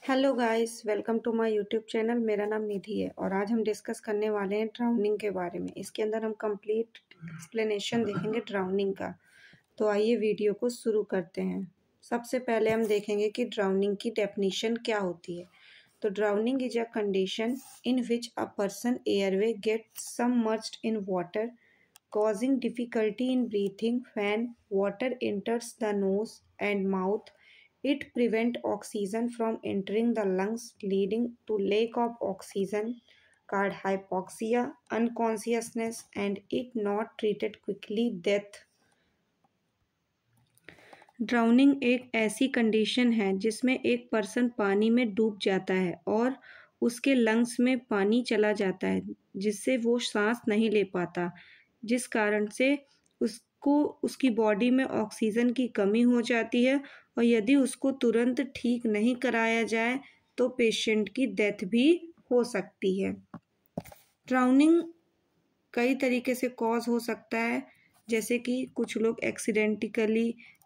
Hello guys, welcome to my YouTube channel. मेरा नाम निधि है और आज हम डिस्कस करने वाले हैं ड्राउनिंग के बारे में। इसके अंदर हम कंप्लीट एक्सप्लेनेशन देखेंगे ड्राउनिंग का। तो आइए वीडियो को शुरू करते हैं। सबसे पहले हम देखेंगे कि ड्राउनिंग की डेफिनेशन क्या होती है। तो drowning is a condition in which a person airway gets submerged in water causing difficulty in breathing when water enters the nose and mouth. It prevents oxygen from entering the lungs, leading to lack of oxygen, called hypoxia, unconsciousness, and if not treated quickly, death. Drowning एक ऐसी condition है जिसमें एक person पानी में डूब जाता है और उसके लंग्स में पानी चला जाता है, जिससे वो सांस नहीं ले पाता, जिस कारण से उसको उसकी बॉडी में ऑक्सीजन की कमी हो जाती है। और यदि उसको तुरंत ठीक नहीं कराया जाए तो पेशेंट की डेथ भी हो सकती है। ड्राउनिंग कई तरीके से कॉज हो सकता है, जैसे कि कुछ लोग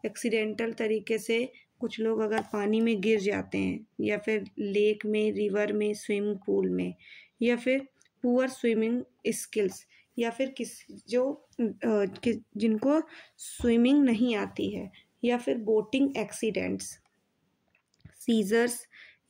एक्सीडेंटल तरीके से, कुछ लोग अगर पानी में गिर जाते हैं या फिर लेक में, रिवर में, स्विमिंग पूल में, या फिर पुअर स्विमिंग स्किल्स, या फिर जिनको स्विमिंग नहीं आती है, या फिर बोटिंग एक्सीडेंट्स, सीजर्स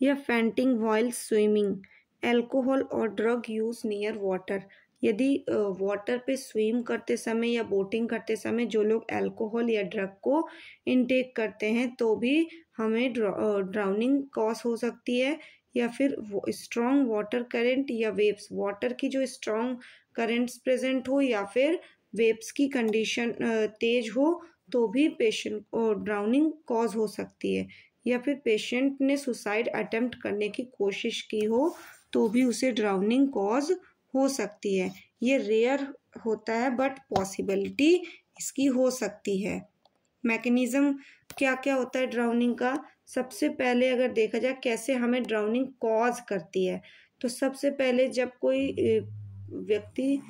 या फेंटिंग व्हाइल स्विमिंग, एल्कोहल और ड्रग यूज नियर वाटर। यदि वाटर पे स्विम करते समय या बोटिंग करते समय जो लोग अल्कोहल या ड्रग को इनटेक करते हैं तो भी हमें ड्राउनिंग कॉज हो सकती है। या फिर स्ट्रॉन्ग वाटर करंट या वेव्स, वाटर की जो स्ट्रॉन्ग करंट्स प्रेजेंट हो या फिर वेव्स की कंडीशन तेज हो तो भी पेशेंट को ड्राउनिंग कॉज हो सकती है। या फिर पेशेंट ने सुसाइड अटेम्प्ट करने की कोशिश की हो तो भी उसे ड्राउनिंग कॉज हो सकती है। ये रेयर होता है बट पॉसिबिलिटी इसकी हो सकती है। मैकेनिज्म क्या क्या होता है ड्राउनिंग का। सबसे पहले अगर देखा जाए कैसे हमें ड्राउनिंग कॉज करती है, तो सबसे पहले जब कोई व्यक्ति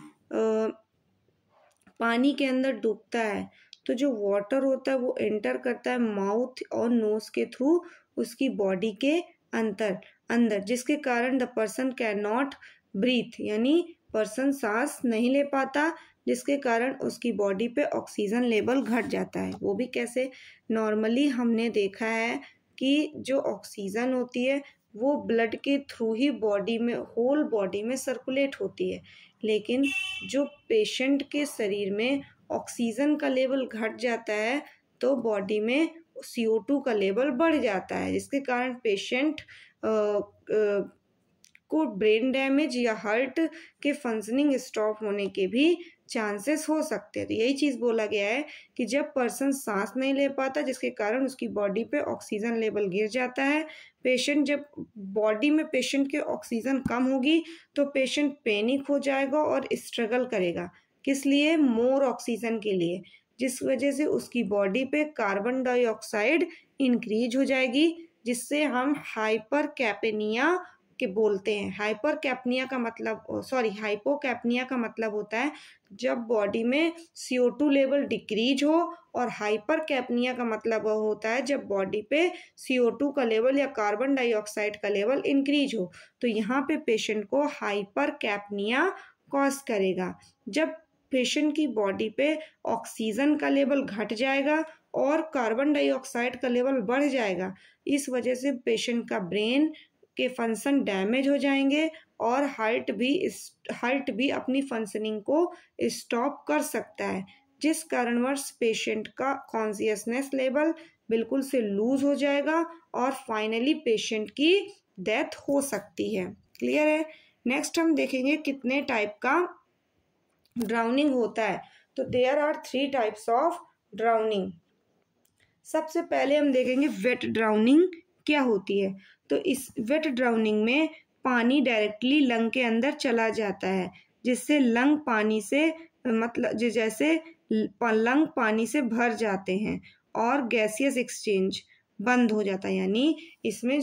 पानी के अंदर डूबता है तो जो वाटर होता है वो एंटर करता है माउथ और नोज के थ्रू उसकी बॉडी के अंदर, जिसके कारण the person can not breathe, यानी पर्सन सांस नहीं ले पाता, जिसके कारण उसकी बॉडी पे ऑक्सीजन लेवल घट जाता है। वो भी कैसे? नॉर्मली हमने देखा है कि जो ऑक्सीजन होती है वो ब्लड के थ्रू ही बॉडी में, होल बॉडी में सर्कुलेट होती है, लेकिन जो पेशेंट के शरीर में ऑक्सीजन का लेवल घट जाता है तो बॉडी में CO2 का लेवल बढ़ जाता है, जिसके कारण पेशेंट को ब्रेन डैमेज या हार्ट के फंक्शनिंग स्टॉप होने के भी चांसेस हो सकते हैं। तो यही चीज़ बोला गया है कि जब पर्सन सांस नहीं ले पाता जिसके कारण उसकी बॉडी पे ऑक्सीजन लेवल गिर जाता है, जब बॉडी में पेशेंट के ऑक्सीजन कम होगी तो पेशेंट पैनिक हो जाएगा और स्ट्रगल करेगा, किस लिए? मोर ऑक्सीजन के लिए, जिस वजह से उसकी बॉडी पे कार्बन डाइऑक्साइड इंक्रीज हो जाएगी, जिससे हम हाइपरकैपेनिया के बोलते हैं। हाइपरकैप्निया का मतलब हाइपोकैप्निया का मतलब होता है जब बॉडी में CO2 लेवल डिक्रीज हो, और हाइपरकैप्निया का मतलब होता है जब बॉडी पे CO2 का लेवल या कार्बन डाइऑक्साइड का लेवल इंक्रीज हो। तो यहाँ पे पेशेंट को हाइपरकैप्निया कॉज करेगा जब पेशेंट की बॉडी पे ऑक्सीजन का लेवल घट जाएगा और कार्बन डाइऑक्साइड का लेवल बढ़ जाएगा। इस वजह से पेशेंट का ब्रेन के फंक्शन डैमेज हो जाएंगे और हार्ट भी अपनी फंक्शनिंग को स्टॉप कर सकता है, जिस कारणवश पेशेंट का कॉन्शियसनेस लेवल बिल्कुल से लूज हो जाएगा और फाइनली पेशेंट की डेथ हो सकती है। क्लियर है? नेक्स्ट हम देखेंगे कितने टाइप का ड्राउनिंग होता है। तो there are 3 types of drowning. सबसे पहले हम देखेंगे वेट ड्राउनिंग क्या होती है। तो इस वेट ड्राउनिंग में पानी डायरेक्टली लंग के अंदर चला जाता है, जिससे लंग पानी से जैसे लंग पानी से भर जाते हैं और गैसियस एक्सचेंज बंद हो जाता है, यानी इसमें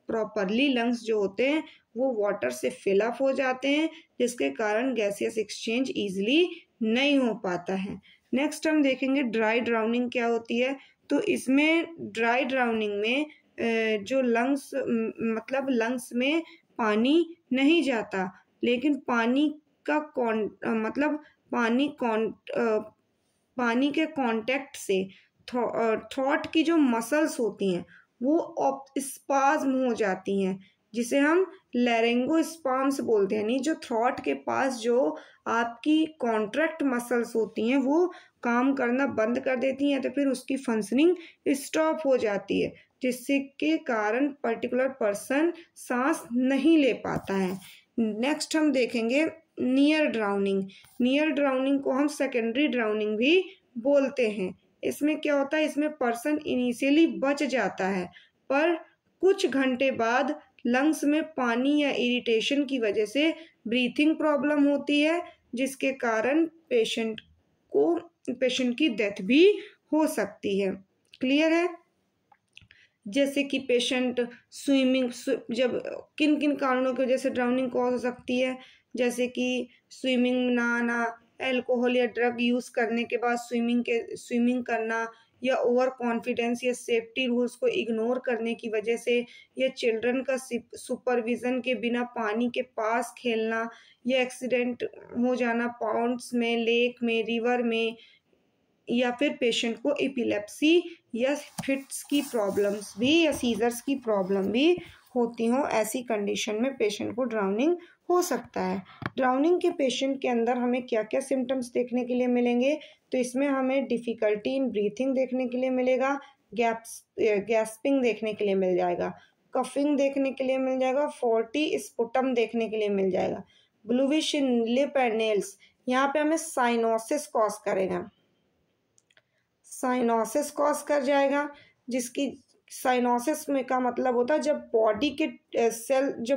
प्रॉपरली लंग्स जो होते हैं वो वाटर से फिल अप हो जाते हैं, जिसके कारण गैसियस एक्सचेंज ईजिली नहीं हो पाता है। नेक्स्ट हम देखेंगे ड्राई ड्राउनिंग क्या होती है। तो इसमें ड्राई ड्राउनिंग में जो लंग्स मतलब लंग्स में पानी नहीं जाता, लेकिन पानी का मतलब पानी के कांटेक्ट से थ्रॉट की जो मसल्स होती हैं वो स्पाज्म हो जाती हैं, जिसे हम लैरिंगोस्पाम्स बोलते हैं। यानी जो थ्रॉट के पास जो आपकी कॉन्ट्रैक्ट मसल्स होती हैं वो काम करना बंद कर देती हैं, तो फिर उसकी फंक्शनिंग स्टॉप हो जाती है, जिससे के कारण पर्टिकुलर पर्सन सांस नहीं ले पाता है। नेक्स्ट हम देखेंगे नियर ड्राउनिंग। नियर ड्राउनिंग को हम सेकेंडरी ड्राउनिंग भी बोलते हैं। इसमें क्या होता है, इसमें पर्सन इनिशियली बच जाता है, पर कुछ घंटे बाद लंग्स में पानी या इरिटेशन की वजह से ब्रीथिंग प्रॉब्लम होती है, जिसके कारण पेशेंट की डेथ भी हो सकती है। क्लियर है? जैसे कि पेशेंट स्विमिंग जब किन किन कारणों की वजह से ड्राउनिंग कॉज हो सकती है, जैसे कि स्विमिंग में ना आना, अल्कोहल या ड्रग यूज़ करने के बाद स्विमिंग करना, या ओवर कॉन्फिडेंस या सेफ्टी रूल्स को इग्नोर करने की वजह से, या चिल्ड्रन का सुपरविज़न के बिना पानी के पास खेलना, या एक्सीडेंट हो जाना पॉन्ड्स में, लेक में, रिवर में, या फिर पेशेंट को एपिलेप्सी या फिट्स की प्रॉब्लम्स भी या सीजर्स की प्रॉब्लम भी होती हों, ऐसी कंडीशन में पेशेंट को ड्राउनिंग हो सकता है। ड्राउनिंग के पेशेंट के अंदर हमें क्या क्या सिम्टम्स देखने के लिए मिलेंगे, तो इसमें हमें डिफ़िकल्टी इन ब्रीथिंग देखने के लिए मिलेगा, गैस्पिंग देखने के लिए मिल जाएगा, कफिंग देखने के लिए मिल जाएगा, फोर्टी स्पुटम देखने के लिए मिल जाएगा, bluish in lip and nails. यहाँ पे हमें साइनोसिस कॉज करेगा, साइनोसिस कॉज कर जाएगा, जिसकी साइनोसिस में का मतलब होता है जब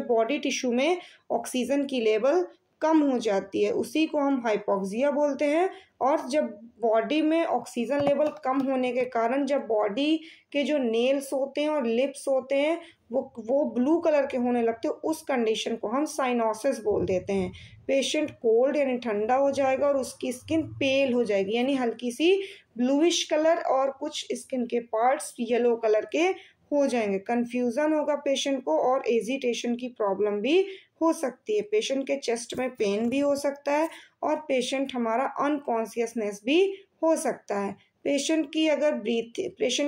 बॉडी टिश्यू में ऑक्सीजन की लेवल कम हो जाती है, उसी को हम हाइपोक्सिया बोलते हैं। और जब बॉडी में ऑक्सीजन लेवल कम होने के कारण जब बॉडी के जो नेल्स होते हैं और लिप्स होते हैं वो ब्लू कलर के होने लगते हैं, उस कंडीशन को हम साइनोसिस बोल देते हैं। पेशेंट कोल्ड यानी ठंडा हो जाएगा और उसकी स्किन पेल हो जाएगी, यानी हल्की सी ब्लूइश कलर, और कुछ स्किन के पार्ट्स येलो कलर के हो जाएंगे। कन्फ्यूज़न होगा पेशेंट को, और एजिटेशन की प्रॉब्लम भी हो सकती है। पेशेंट के चेस्ट में पेन भी हो सकता है, और पेशेंट हमारा अनकॉन्शियसनेस भी हो सकता है। पेशेंट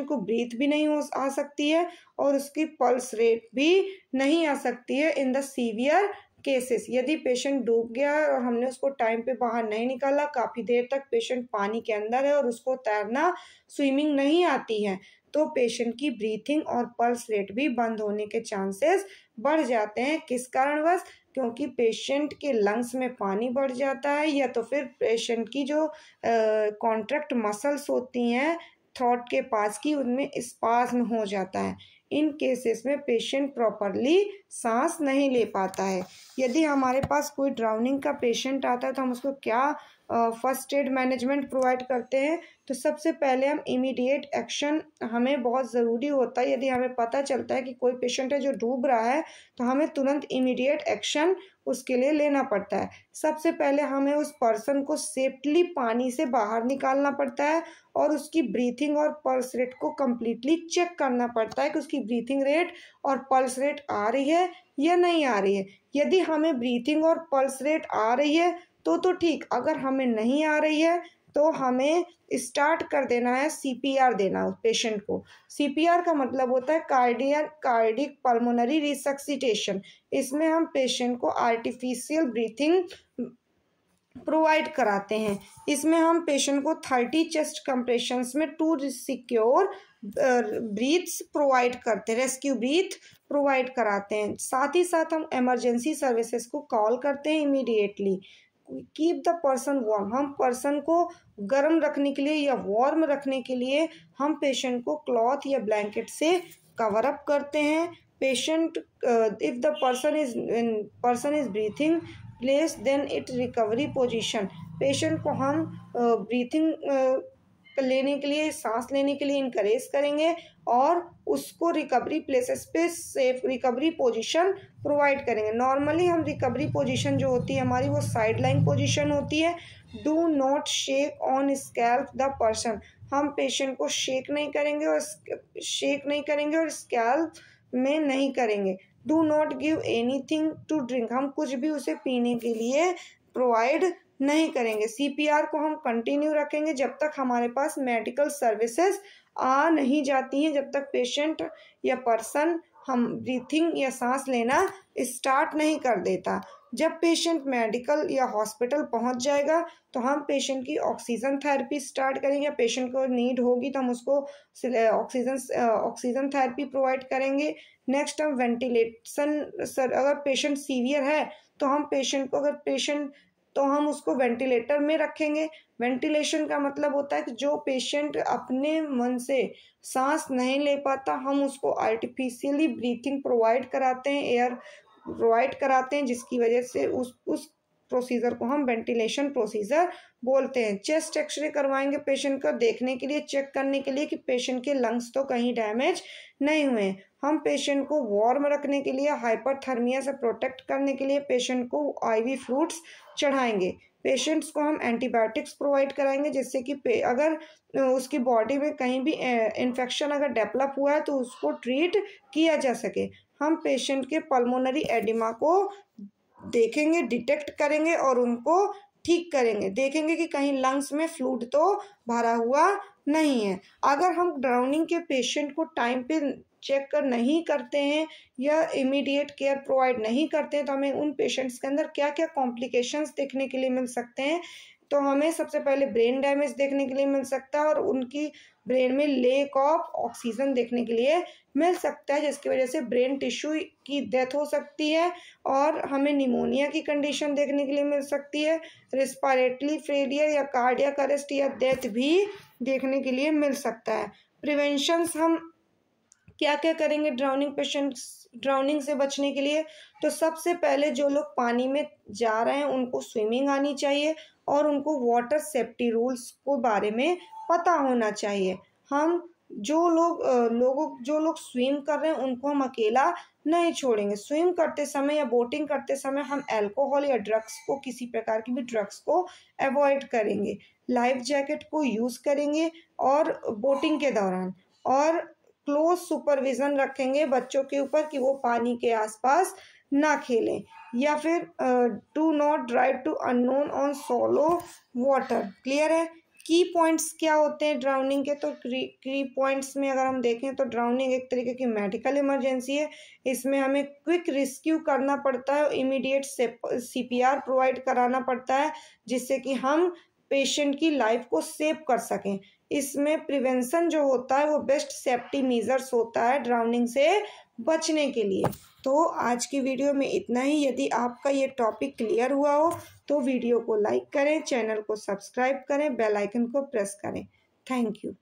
को ब्रीथ भी नहीं आ सकती है, और उसकी पल्स रेट भी नहीं आ सकती है इन द सीवियर केसेस। यदि पेशेंट डूब गया है और हमने उसको टाइम पे बाहर नहीं निकाला, काफ़ी देर तक पेशेंट पानी के अंदर है और उसको तैरना स्विमिंग नहीं आती है, तो पेशेंट की ब्रीथिंग और पल्स रेट भी बंद होने के चांसेस बढ़ जाते हैं। किस कारणवश? क्योंकि पेशेंट के लंग्स में पानी बढ़ जाता है, या तो फिर पेशेंट की जो कॉन्ट्रैक्ट मसल्स होती हैं थ्रॉट के पास की, उनमें स्पाज्म हो जाता है। इन केसेस में पेशेंट प्रॉपरली सांस नहीं ले पाता है। यदि हमारे पास कोई ड्राउनिंग का पेशेंट आता है तो हम उसको क्या फर्स्ट एड मैनेजमेंट प्रोवाइड करते हैं, तो सबसे पहले हम इमीडिएट एक्शन हमें बहुत ज़रूरी होता है। यदि हमें पता चलता है कि कोई पेशेंट है जो डूब रहा है, तो हमें तुरंत इमीडिएट एक्शन उसके लिए लेना पड़ता है। सबसे पहले हमें उस पर्सन को सेफ्टली पानी से बाहर निकालना पड़ता है, और उसकी ब्रीथिंग और पल्स रेट को कम्प्लीटली चेक करना पड़ता है कि उसकी ब्रीथिंग रेट और पल्स रेट आ रही है या नहीं आ रही है। यदि हमें ब्रीथिंग और पल्स रेट आ रही है तो ठीक, अगर हमें नहीं आ रही है तो हमें स्टार्ट कर देना है सीपीआर देना उस पेशेंट को। सीपीआर का मतलब होता है कार्डिक पल्मोनरी रिसक्सिटेशन। इसमें हम पेशेंट को आर्टिफिशियल ब्रीथिंग प्रोवाइड कराते हैं। इसमें हम पेशेंट को 30 चेस्ट कंप्रेशंस में 2 सिक्योर ब्रीथ्स प्रोवाइड करते हैं, रेस्क्यू ब्रीथ प्रोवाइड कराते हैं। साथ ही साथ हम इमरजेंसी सर्विसेज को कॉल करते हैं immediately. Keep the person warm, हम पर्सन को गर्म रखने के लिए या वार्म रखने के लिए हम पेशेंट को क्लॉथ या ब्लैंकेट से कवर अप करते हैं। Patient if the person is breathing place then it recovery position. Patient को हम ब्रीथिंग लेने के लिए, सांस लेने के लिए इनकरेज करेंगे, और उसको रिकवरी प्लेसेस पे सेफ रिकवरी पोजीशन प्रोवाइड करेंगे। नॉर्मली हम रिकवरी पोजीशन जो होती है हमारी, वो साइड लाइन पोजीशन होती है। Do not shake on scalp the person, हम पेशेंट को शेक नहीं करेंगे और स्कैल्प में नहीं करेंगे। Do not give anything to drink, हम कुछ भी उसे पीने के लिए प्रोवाइड नहीं करेंगे। CPR को हम कंटिन्यू रखेंगे जब तक हमारे पास मेडिकल सर्विसेज आ नहीं जाती हैं, जब तक पेशेंट या पर्सन हम ब्रीथिंग या सांस लेना स्टार्ट नहीं कर देता। जब पेशेंट मेडिकल या हॉस्पिटल पहुंच जाएगा तो हम पेशेंट की ऑक्सीजन थेरेपी स्टार्ट करेंगे। पेशेंट को नीड होगी तो हम उसको ऑक्सीजन थेरेपी प्रोवाइड करेंगे। नेक्स्ट हम वेंटिलेशन, अगर पेशेंट सीवियर है तो हम उसको वेंटिलेटर में रखेंगे। वेंटिलेशन का मतलब होता है कि जो पेशेंट अपने मन से सांस नहीं ले पाता, हम उसको आर्टिफिशियली ब्रीथिंग प्रोवाइड कराते हैं, एयर प्रोवाइड कराते हैं, जिसकी वजह से उस प्रोसीजर को हम वेंटिलेशन प्रोसीजर बोलते हैं। चेस्ट एक्सरे करवाएंगे पेशेंट का, देखने के लिए, चेक करने के लिए कि पेशेंट के लंग्स तो कहीं डैमेज नहीं हुए। हम पेशेंट को वार्म रखने के लिए, हाइपरथर्मिया से प्रोटेक्ट करने के लिए पेशेंट को IV फ्लूइड्स चढ़ाएंगे। पेशेंट्स को हम एंटीबायोटिक्स प्रोवाइड कराएंगे, जिससे कि अगर उसकी बॉडी में कहीं भी इन्फेक्शन अगर डेवलप हुआ है तो उसको ट्रीट किया जा सके। हम पेशेंट के पल्मोनरी एडिमा को देखेंगे, डिटेक्ट करेंगे और उनको ठीक करेंगे। देखेंगे कि कहीं लंग्स में फ्लूइड तो भरा हुआ नहीं है। अगर हम ड्राउनिंग के पेशेंट को टाइम पे चेक नहीं करते हैं या इमीडिएट केयर प्रोवाइड नहीं करते हैं तो हमें उन पेशेंट्स के अंदर क्या क्या कॉम्प्लिकेशंस देखने के लिए मिल सकते हैं। तो हमें सबसे पहले ब्रेन डैमेज देखने के लिए मिल सकता है और उनकी ब्रेन में लेक ऑफ ऑक्सीजन देखने के लिए मिल सकता है, जिसकी वजह से ब्रेन टिश्यू की डेथ हो सकती है और हमें निमोनिया की कंडीशन देखने के लिए मिल सकती है। रेस्पिरेटरी फेलियर या कार्डियक अरेस्ट या डेथ भी देखने के लिए मिल सकता है। प्रिवेंशंस हम क्या क्या करेंगे ड्राउनिंग से बचने के लिए? तो सबसे पहले जो लोग पानी में जा रहे हैं उनको स्विमिंग आनी चाहिए और उनको वाटर सेफ्टी रूल्स को बारे में पता होना चाहिए। हम जो लोग स्विम कर रहे हैं उनको हम अकेला नहीं छोड़ेंगे। स्विम करते समय या बोटिंग करते समय हम अल्कोहल या किसी प्रकार की भी ड्रग्स को अवॉइड करेंगे। लाइफ जैकेट को यूज़ करेंगे और बोटिंग के दौरान, और क्लोज सुपरविजन रखेंगे बच्चों के ऊपर कि वो पानी के आसपास ना खेलें। या फिर do not drive to unknown on solo water. Clear है? की पॉइंट्स क्या होते हैं ड्राउनिंग के? तो की पॉइंट्स में अगर हम देखें तो ड्राउनिंग एक तरीके की मेडिकल इमरजेंसी है। इसमें हमें क्विक रेस्क्यू करना पड़ता है, इमीडिएट CPR प्रोवाइड कराना पड़ता है, जिससे कि हम पेशेंट की लाइफ को सेव कर सकें। इसमें प्रिवेंशन जो होता है वो बेस्ट सेफ्टी मेजर्स होता है ड्राउनिंग से बचने के लिए। तो आज की वीडियो में इतना ही। यदि आपका ये टॉपिक क्लियर हुआ हो तो वीडियो को लाइक करें, चैनल को सब्सक्राइब करें, बेल आइकन को प्रेस करें। Thank you.